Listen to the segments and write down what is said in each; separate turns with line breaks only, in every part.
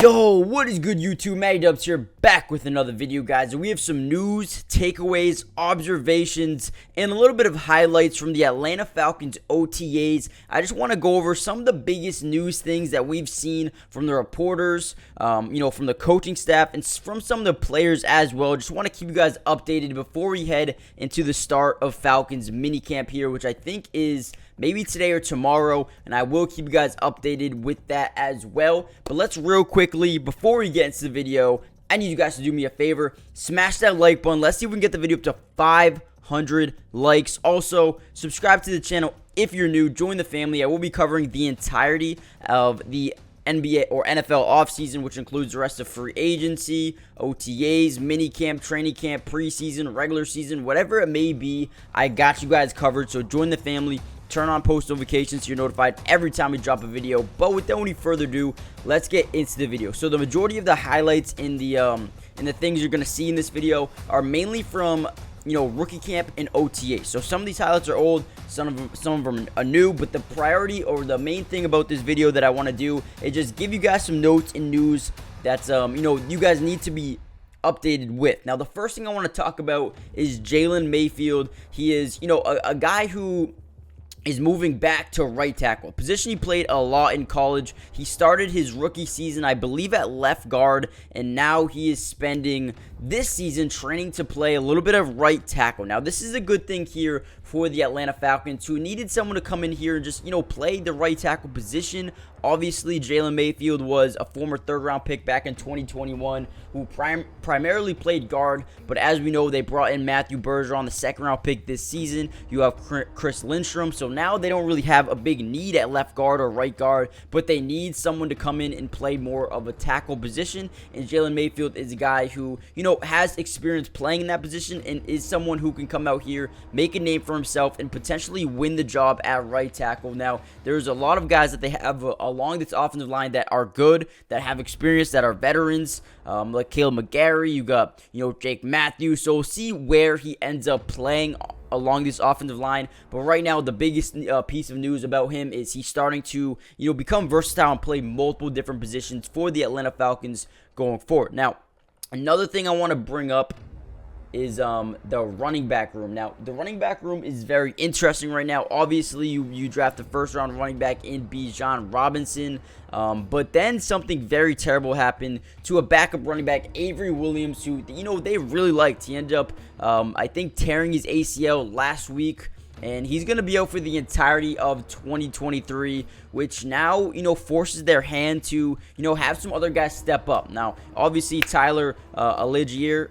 Yo, what is good YouTube? Matty Dubs here, back with another video, guys. We have some news, takeaways, observations, and a little bit of highlights from the Atlanta Falcons OTAs. I just want to go over some of the biggest news things that we've seen from the reporters, from the coaching staff, and from some of the players as well. Just want to keep you guys updated before we head into the start of Falcons minicamp here, which I think is maybe today or tomorrow, and I will keep you guys updated with that as well. But let's real quickly, before we get into the video, I need you guys to do me a favor. Smash that like button. Let's see if we can get the video up to 500 likes. Also, subscribe to the channel if you're new. Join the family. I will be covering the entirety of the NBA or NFL offseason, which includes the rest of free agency, OTAs, minicamp, training camp, preseason, regular season, whatever it may be. I got you guys covered, so join the family. Turn on post notifications so you're notified every time we drop a video. But without any further ado, let's get into the video. So the majority of the highlights in the things you're gonna see in this video are mainly from rookie camp and OTA. So some of these highlights are old, some of them are new, but the priority or the main thing about this video that I want to do is just give you guys some notes and news that's you guys need to be updated with. Now the first thing I want to talk about is Jalen Mayfield. He is a guy who is moving back to right tackle, position he played a lot in college. He started his rookie season, I believe, at left guard, and now he is spending this season training to play a little bit of right tackle. Now, this is a good thing here for the Atlanta Falcons, who needed someone to come in here and just, play the right tackle position. Obviously, Jalen Mayfield was a former third-round pick back in 2021 who primarily played guard, but as we know, they brought in Matthew Bergeron, the second-round pick this season. You have Chris Lindstrom, so now they don't really have a big need at left guard or right guard, but they need someone to come in and play more of a tackle position, and Jalen Mayfield is a guy who, has experience playing in that position and is someone who can come out here, make a name for himself, and potentially win the job at right tackle. Now, there's a lot of guys that they have along this offensive line that are good, that have experience, that are veterans, like Caleb McGarry. You got, Jake Matthews. So we'll see where he ends up playing along this offensive line. But right now, the biggest piece of news about him is he's starting to, become versatile and play multiple different positions for the Atlanta Falcons going forward. Now, another thing I want to bring up is the running back room. Now, the running back room is very interesting right now. Obviously, you draft the first-round running back in Bijan Robinson, but then something very terrible happened to a backup running back, Avery Williams, who, they really liked. He ended up, I think, tearing his ACL last week, and he's going to be out for the entirety of 2023, which now, forces their hand to, have some other guys step up. Now, obviously, Tyler Allegier,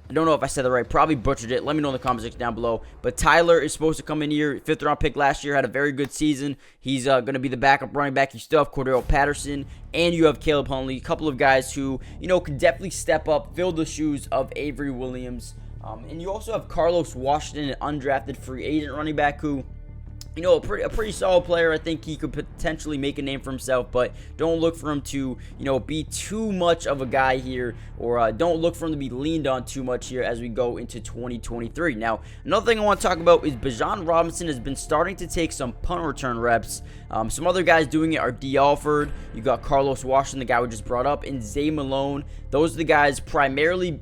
I don't know if I said that right. Probably butchered it. Let me know in the comment section down below. But Tyler is supposed to come in here. 5th-round pick last year. Had a very good season. He's going to be the backup running back. You still have Cordero Patterson. And you have Caleb Huntley. A couple of guys who, can definitely step up, fill the shoes of Avery Williams. And you also have Carlos Washington, an undrafted free agent running back who, a pretty solid player. I think he could potentially make a name for himself, but don't look for him to, be too much of a guy here, or don't look for him to be leaned on too much here as we go into 2023. Now, another thing I want to talk about is Bijan Robinson has been starting to take some punt return reps. Some other guys doing it are D. Alford. You got Carlos Washington, the guy we just brought up, and Zay Malone. Those are the guys primarily,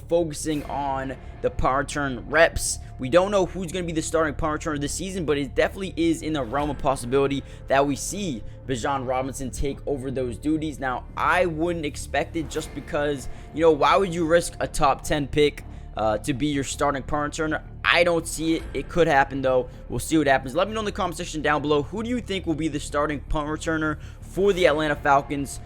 focusing on the punt return reps. We don't know who's going to be the starting punt returner this season, but it definitely is in the realm of possibility that we see Bijan Robinson take over those duties. Now, I wouldn't expect it just because, why would you risk a top 10 pick to be your starting punt returner? I don't see it. It could happen, though. We'll see what happens. Let me know in the comment section down below, who do you think will be the starting punt returner for the Atlanta Falcons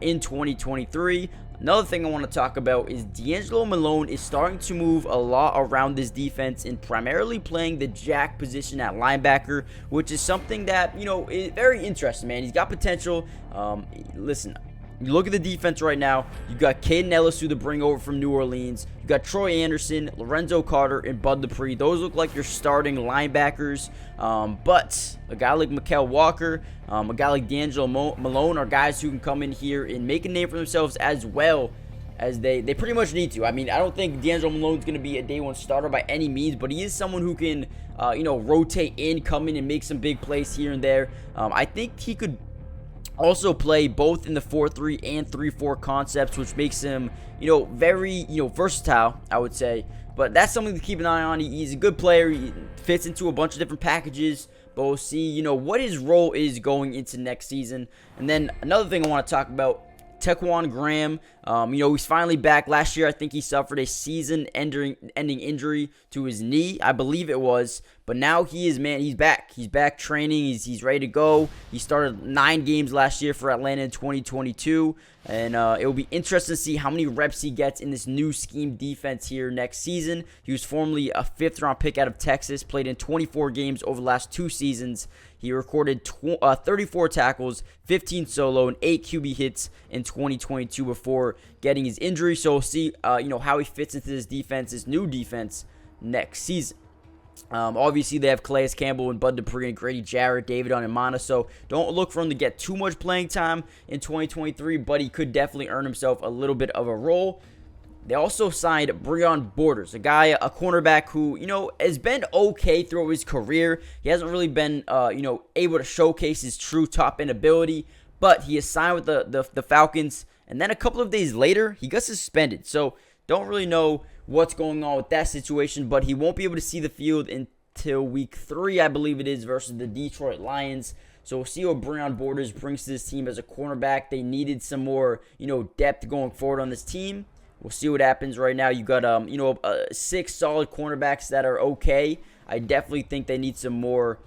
in 2023? Another thing I want to talk about is D'Angelo Malone is starting to move a lot around this defense and primarily playing the jack position at linebacker, which is something that, is very interesting, man. He's got potential. Listen, you look at the defense right now. You got Caden Ellis, who to bring over from New Orleans. You got Troy Anderson, Lorenzo Carter, and Bud Dupree. Those look like your starting linebackers. But a guy like Mykal Walker, a guy like D'Angelo Malone are guys who can come in here and make a name for themselves as well as they pretty much need to. I mean, I don't think D'Angelo Malone's going to be a day one starter by any means, but he is someone who can, rotate in, come in and make some big plays here and there. I think he could also play both in the 4-3 and 3-4 concepts, which makes him, very, versatile, I would say. But that's something to keep an eye on. He's a good player. He fits into a bunch of different packages. But we'll see, what his role is going into next season. And then another thing I want to talk about, Taquan Graham, he's finally back. Last year, I think he suffered a season-ending injury to his knee, I believe it was. But now he's back. He's back training. He's ready to go. He started 9 games last year for Atlanta in 2022. And it will be interesting to see how many reps he gets in this new scheme defense here next season. He was formerly a 5th-round pick out of Texas, played in 24 games over the last 2 seasons. He recorded 34 tackles, 15 solo, and 8 QB hits in 2022 before getting his injury. So we'll see, how he fits into this defense, this new defense, next season. Obviously, they have Calais Campbell and Bud Dupree and Grady Jarrett, David Onimana, so don't look for him to get too much playing time in 2023, but he could definitely earn himself a little bit of a role. They also signed Breon Borders, a cornerback who, has been okay throughout his career. He hasn't really been, able to showcase his true top-end ability, but he is signed with the Falcons, and then a couple of days later, he got suspended. So don't really know what's going on with that situation, but he won't be able to see the field until week 3, I believe it is, versus the Detroit Lions. So we'll see what Breon Borders brings to this team as a cornerback. They needed some more, depth going forward on this team. We'll see what happens right now. You got, 6 solid cornerbacks that are okay. I definitely think they need some more,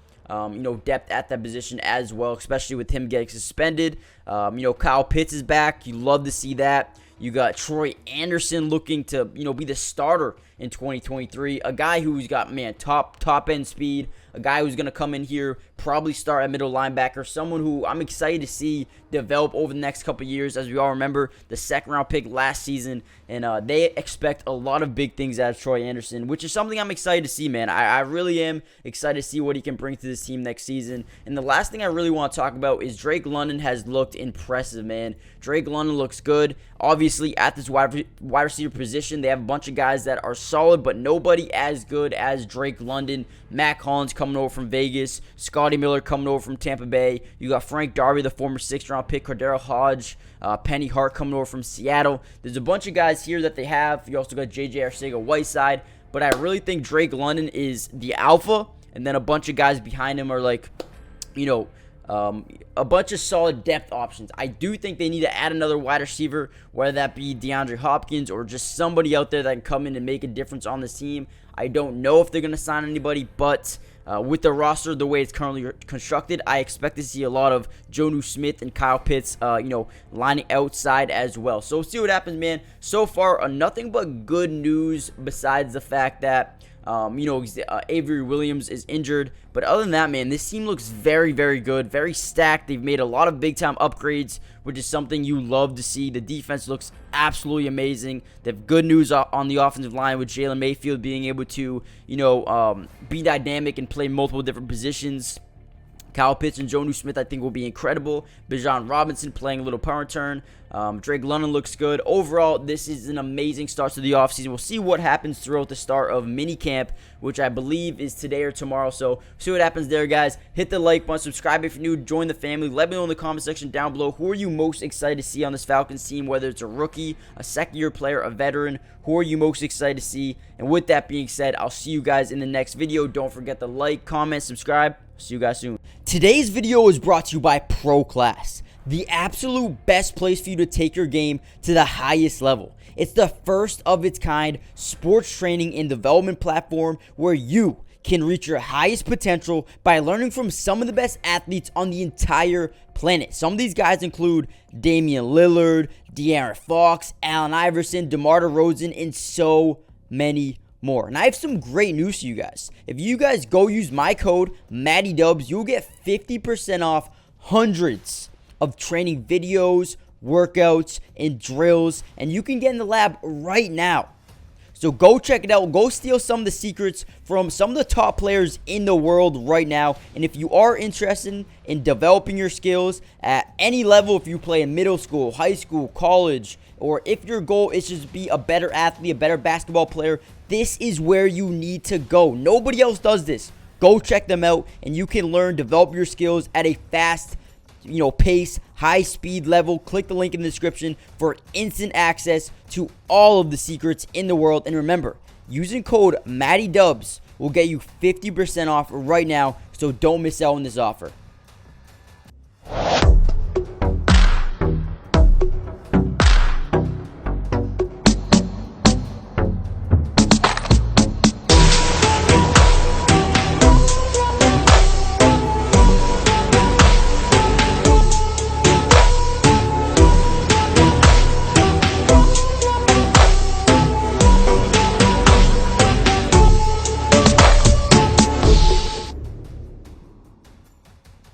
depth at that position as well, especially with him getting suspended. Kyle Pitts is back. You love to see that. You got Troy Anderson looking to, be the starter in 2023. A guy who's got, top-end speed. A guy who's going to come in here, probably start at middle linebacker. Someone who I'm excited to see develop over the next couple of years. As we all remember, the 2nd-round pick last season. And they expect a lot of big things out of Troy Anderson, which is something I'm excited to see, man. I really am excited to see what he can bring to this team next season. And the last thing I really want to talk about is Drake London has looked impressive, man. Drake London looks good. Obviously, at this wide receiver position, they have a bunch of guys that are solid, but nobody as good as Drake London. Mac Hollins coming over from Vegas. Scotty Miller coming over from Tampa Bay. You got Frank Darby, the former 6th-round pick. Cordero Hodge. Penny Hart coming over from Seattle. There's a bunch of guys here that they have. You also got J.J. Arcega-Whiteside. But I really think Drake London is the alpha. And then a bunch of guys behind him are like, a bunch of solid depth options. I do think they need to add another wide receiver, whether that be DeAndre Hopkins or just somebody out there that can come in and make a difference on this team. I don't know if they're going to sign anybody, but with the roster the way it's currently constructed, I expect to see a lot of Jonnu Smith and Kyle Pitts, lining outside as well. So we'll see what happens, man. So far, nothing but good news besides the fact that Avery Williams is injured. But other than that, man, this team looks very, very good, very stacked. They've made a lot of big-time upgrades, which is something you love to see. The defense looks absolutely amazing. They have good news on the offensive line with Jalen Mayfield being able to, be dynamic and play multiple different positions. Kyle Pitts and Jonnu Smith, I think, will be incredible. Bijan Robinson playing a little punt return. Drake London looks good. Overall, this is an amazing start to the offseason. We'll see what happens throughout the start of minicamp, which I believe is today or tomorrow. So, see what happens there, guys. Hit the like button. Subscribe if you're new. Join the family. Let me know in the comment section down below. Who are you most excited to see on this Falcons team, whether it's a rookie, a second-year player, a veteran? Who are you most excited to see? And with that being said, I'll see you guys in the next video. Don't forget to like, comment, subscribe. See you guys soon. Today's video is brought to you by ProClass, the absolute best place for you to take your game to the highest level. It's the first of its kind sports training and development platform where you can reach your highest potential by learning from some of the best athletes on the entire planet. Some of these guys include Damian Lillard, De'Aaron Fox, Allen Iverson, DeMar DeRozan, and so many more. And I have some great news for you guys. If you guys go use my code MattyDubs, you'll get 50% off hundreds of training videos, workouts, and drills, and you can get in the lab right now. So go check it out. Go steal some of the secrets from some of the top players in the world right now. And if you are interested in developing your skills at any level, if you play in middle school, high school, college, or if your goal is just to be a better athlete, a better basketball player, this is where you need to go. Nobody else does this. Go check them out, and you can learn, develop your skills at a fast, pace, high speed level. Click the link in the description for instant access to all of the secrets in the world. And remember, using code MattyDubs will get you 50% off right now, so don't miss out on this offer.